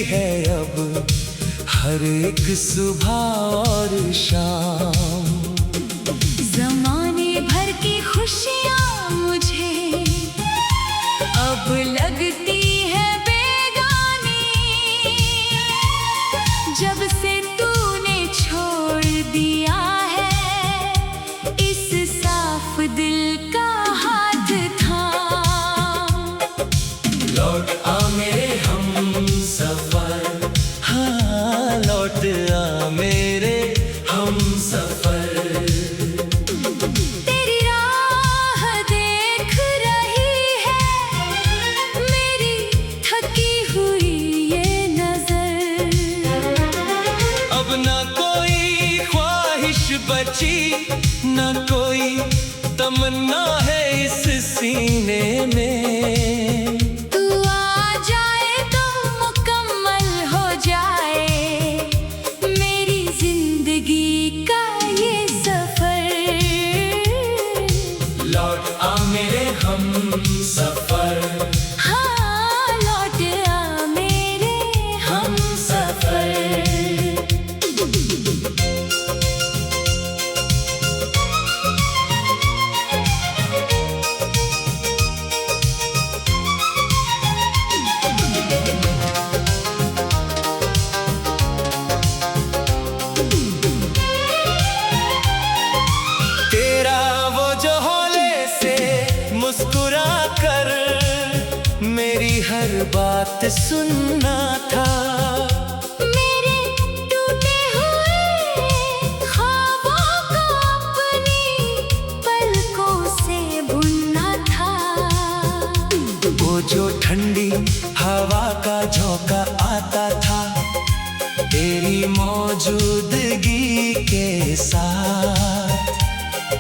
है अब हर एक सुबह और शाम। ज़माने भर की खुशियाँ मुझे अब लगती है बेगानी, जब से तूने छोड़ दिया है इस साफ दिल का हाथ थाम। लौट आ मेरे हम सफर, हाँ लौट आ मेरे हम सफर। तेरी राह देख रही है मेरी थकी हुई ये नजर। अब ना कोई ख्वाहिश बची, ना कोई तमन्ना है इस सीने में। तू आ जाए तो मुकम्मल हो जाए मेरी जिंदगी का ये सफर। लौट आ मेरे हम सफर, हाँ लौट आ मेरे हम सफर। तेरा वो जो हौले से मुस्कुरा कर मेरी हर बात सुनना था। मेरे टूटे हुए ख्वाबों को अपनी पलकों से बुनना था। वो जो ठंडी हवा का झोंका आता था तेरी मौजूदगी के साथ,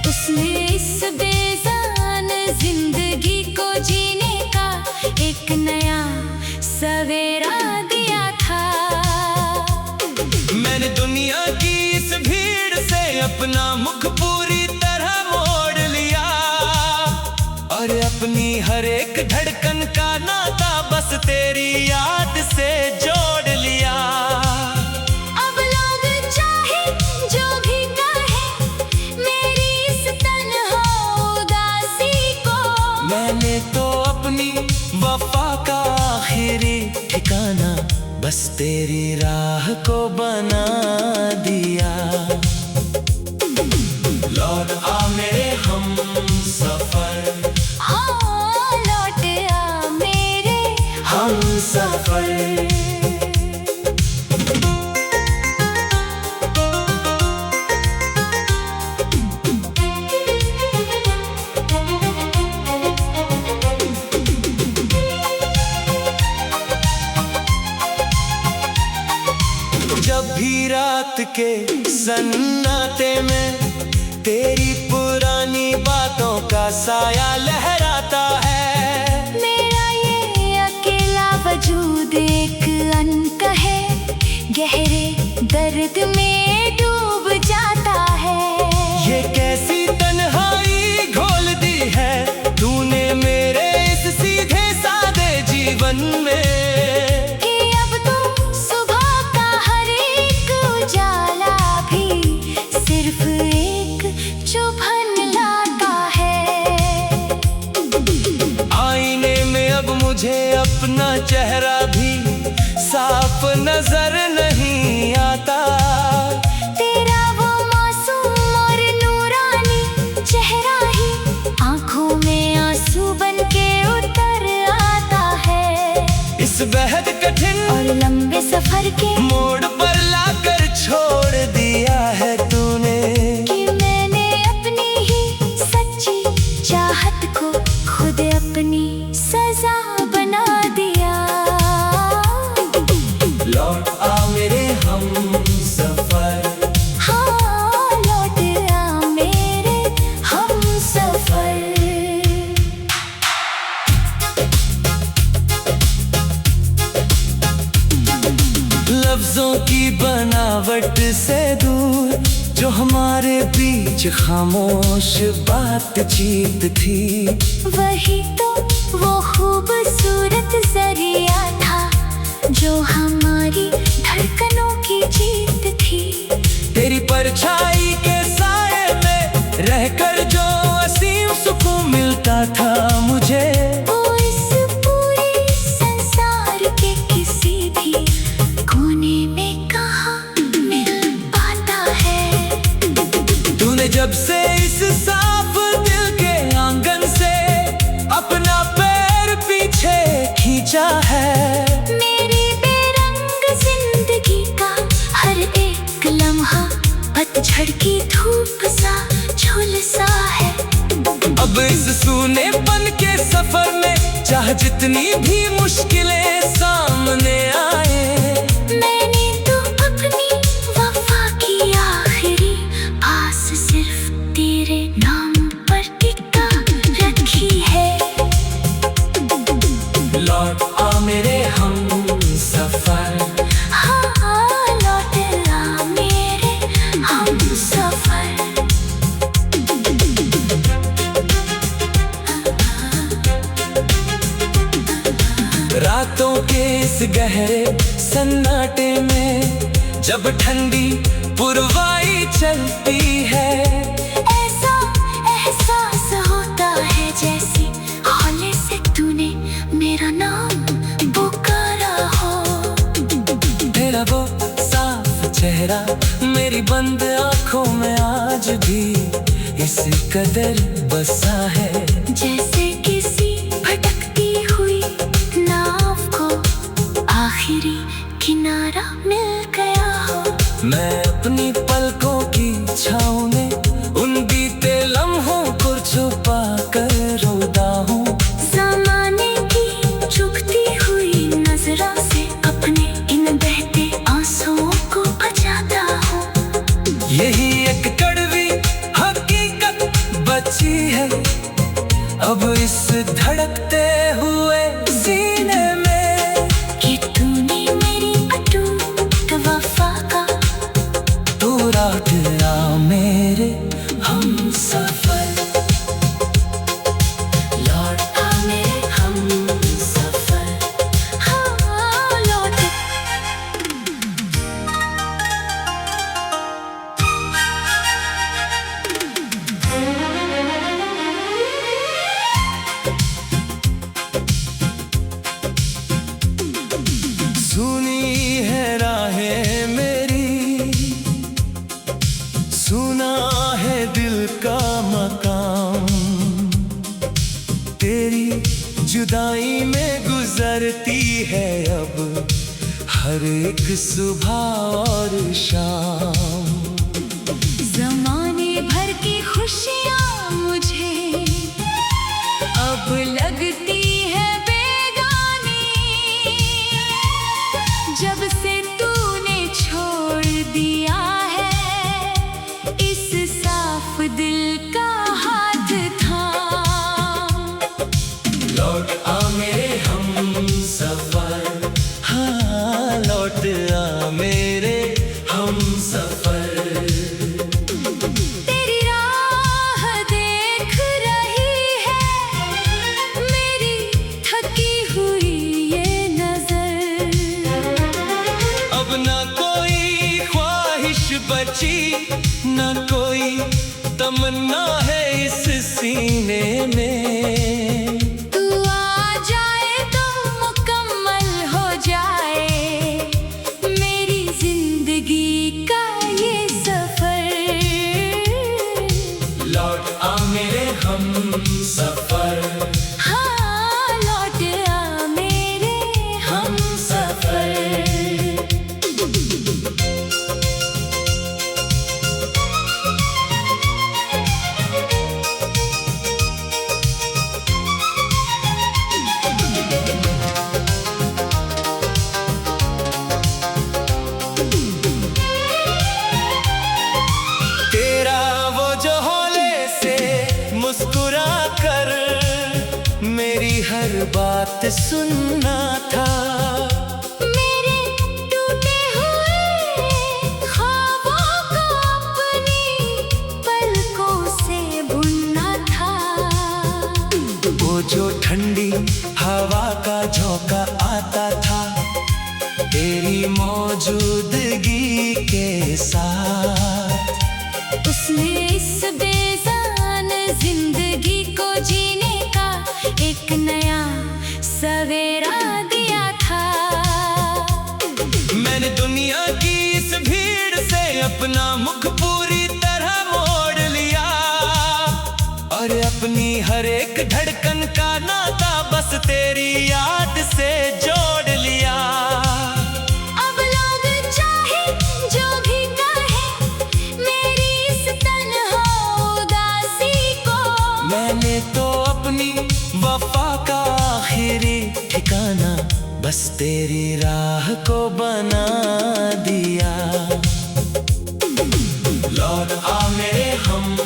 उसने इस बेजान जिंदगी को जीने का एक नया सवेरा दिया था। मैंने दुनिया की इस भीड़ से अपना मुख पूरी तरह मोड़ लिया और अपनी हर एक धड़कन का नाता बस तेरी याद से जोड़ लिया। अब लोग चाहे जो भी कहे मेरी इस तन्हा उदासी को, मैंने तो अपनी वफा का आखिरी ठिकाना बस तेरी राह को बना दिया। लौट आ मेरे हम सफर, हाँ लौट आ मेरे हम सफर। जब भी रात के सन्नाटे में तेरी पुरानी बातों का साया लहराता है, मेरा ये अकेला वजूद एक अनकहे गहरे दर्द में डूब जाता है। ये कैसी तन्हाई घोल दी है तूने मेरे इस सीधे सादे जीवन में कि अब तो सुबह का हर एक उजाला भी सिर्फ एक चुभन लाता है। आईने में अब मुझे अपना चेहरा भी साफ नजर नहीं आता। तेरा वो मासूम और नूरानी चेहरा ही आंखों में आंसू बन के उतर आता है। इस बेहद कठिन और लंबे सफर के मोड़ पर लाकर छोड़ दिया है तूने कि मैंने अपनी ही सच्ची चाहत को खुद अपनी सजा बना दिया। लौट आ मेरे हम सफर, हाँ लौट आ मेरे हम सफर। लफ्जों की बनावट से दूर जो हमारे बीच खामोश बातचीत थी, वही तो वो खूबसूरत जरिया था जो हमारी धड़कनों की जीत थी। तेरी परछाई के साए में रहकर जो असीम सुकून मिलता था मुझे, वो इस पूरे संसार के किसी भी कोने में कहाँ मिल पाता है। तूने जब से इस साफ दिल के आंगन से अपना पैर पीछे खींचा है, मेरी बेरंग जिंदगी का हर एक लम्हा पतझड़ की धूप सा झुलसा है। अब इस सूनेपन के सफर में चाह जितनी भी मुश्किलें सामने आए, मैंने तो अपनी वफा की आखिरी आस सिर्फ तेरे नाम पर टिका रखी है। लौट आ मेरे हमसफर, हाँ लौट आ मेरे हमसफर। रातों के इस गहरे सन्नाटे में जब ठंडी पुरवाई चलती है, ऐसा एहसास होता है जैसे हौले से तूने मेरा नाम पुकारा हो। तेरा वो साफ चेहरा मेरी बंद आंखों में आज भी इस कदर बसा है, जैसे किसी भटकती हुई नाव को आखिरी किनारा मिल गया हो। मैं अपनी पलकों की छाँव में उन बीते लम्हों को छुपा कर रोता हूँ। ज़माने की चुभती हुई नजरों से अपने इन बहते आंसुओं को बचाता हूँ। यही एक कड़वी हकीकत बची है अब इस धड़कते हुए सीने में, कि तूने मेरी अटूट वफा का तू लौट आ मेरे हमसफर, लौट आ मेरे हमसफर। हाँ लौट सुनी है राहें मेरी, सुना है दिल का मकाम, तेरी जुदाई में गुजरती है अब हर एक सुबह और शाम। ज़माने भर की खुशियाँ मुझे अब लगती है बेगानी, जब से तूने छोड़ दिया है इस साफ दिल का हाथ थाम। लौट आ मेरे हमसफर, हाँ लौट आ मेरे हमसफर। तेरी राह देख रही है मेरी थकी हुई ये नजर, अब ना कोई ख्वाहिश बची, ना कोई तमन्ना है इस सीने में। तू आ जाए तो मुकम्मल हो जाए मेरी जिंदगी का ये सफर। लौट आ मेरे हमसफर, हाँ लौट आ मेरे हमसफर। तेरा वो जो हौले से मुस्कुरा कर मेरी हर बात सुनना था, मेरे टूटे हुए ख्वाबों को अपनी पलकों से बुनना था। वो जो ठंडी हवा का झोंका आता था तेरी मौजूदगी के साथ। उसने इस बेजान जिंदगी को जीने का एक नया सवेरा दिया था। मैंने दुनिया की इस भीड़ से अपना मुख पूरी तरह मोड़ लिया, और अपनी हर एक धड़कन का नाता बस तेरी याद से जोड़ लिया। अब लोग चाहे जो भी कहे मेरी इस तन्हा उदासी को, मैंने तो अपनी वफा का आखिरी ठिकाना बस तेरी राह को बना दिया। लौट आ मेरे हम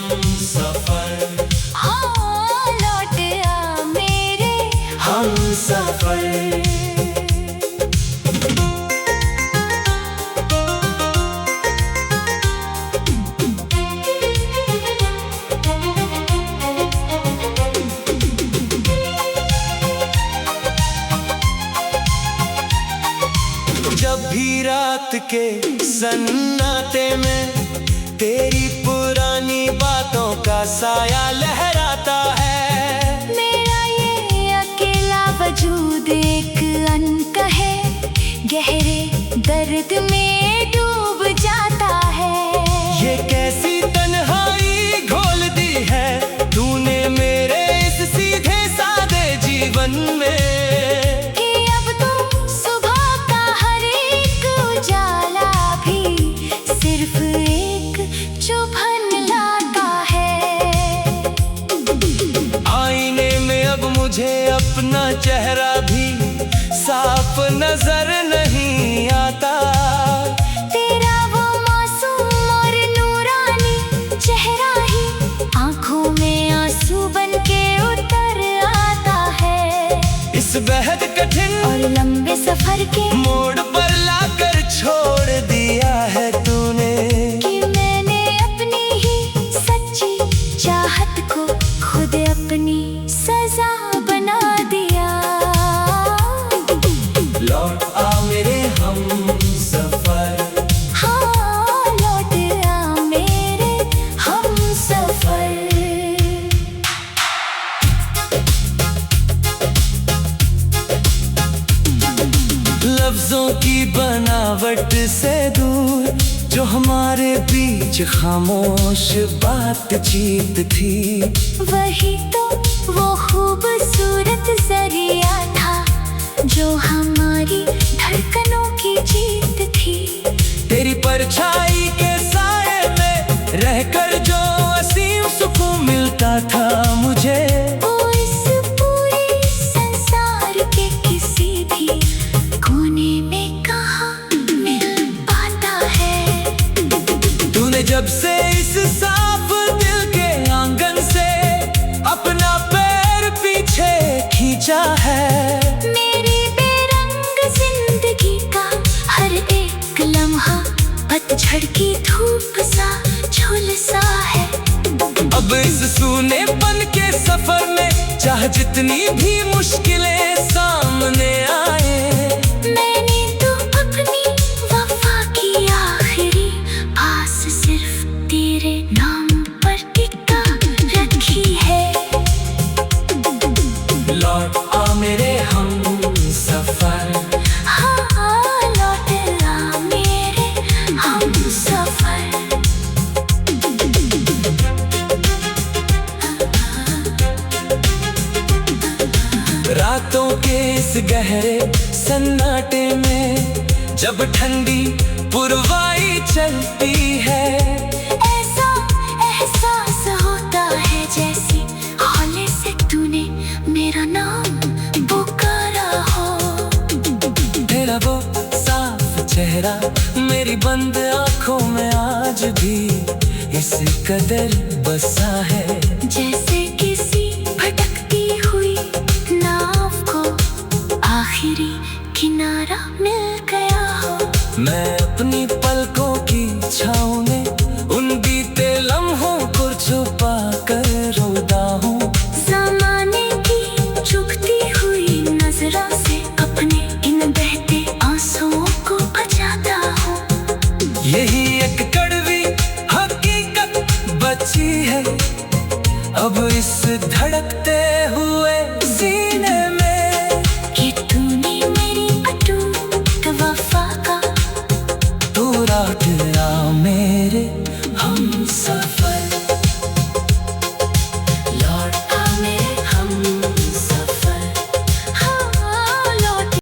सफर, लौट आ मेरे हम सफर। जब भी रात के सन्नाटे में तेरी पुरानी बातों का साया लहराता है, मेरा ये अकेला वजूद एक अनकहे गहरे दर्द में डूब जाता है। ये कैसी तन्हाई घोल दी है तूने मेरे इस सीधे सादे जीवन में, कि अब तुम सुबह का हर एक उजाला भी सिर्फ एक चुभन लाता है। आईने में अब मुझे अपना चेहरा भी साफ नजर नहीं आता, तेरा वो मासूम और नूरानी चेहरा ही आंखों में आंसू बन के उतर आता है। इस बेहद कठिन और लंबे सफर के मोड़ पर लाकर छोड़ दिया है तूने, कि मैंने अपनी ही सच्ची चाहत को खुद अपनी सजा बना दिया। लौट आ मेरे हम सफर, लौट आ मेरे हम सफर। लफ्जों की बनावट से दूर जो हमारे बीच खामोश बातचीत थी, वही तो वो खूबसूरत जरिया था जो हमारी धड़कनों की जीत थी। तेरी परछाई के साए में रहकर जो असीम सुकून मिलता था मुझे, वो इस पूरे संसार के किसी भी कोने में कहाँ मिल पाता है। तूने जब से इस साफ दिल के आंगन से अपना पैर पीछे खींचा है, मेरी बेरंग जिंदगी का हर एक लम्हा पतझड़ की धूप सा झुलसा है। अब इस सूनेपन के सफर में चाहे जितनी भी मुश्किलें सामने आए, मैंने तो अपनी वफा की आखिरी आस सिर्फ तेरे नाम पर टिका रखी है। लौट आ मेरे हम सफर, लौट आ मेरे हम सफर। रातों के इस गहरे सन्नाटे में जब ठंडी पुरवाई चलती है, ऐसा एहसास होता है जैसे हौले से तूने मेरा नाम पुकारा हो। तेरा वो साफ चेहरा मेरी बंद आंखों में आज भी इस कदर बसा है, जैसे किसी भटकती हुई नाव को आखिरी किनारा मिल गया हो। मैं अपनी पलकों की छाँव में उन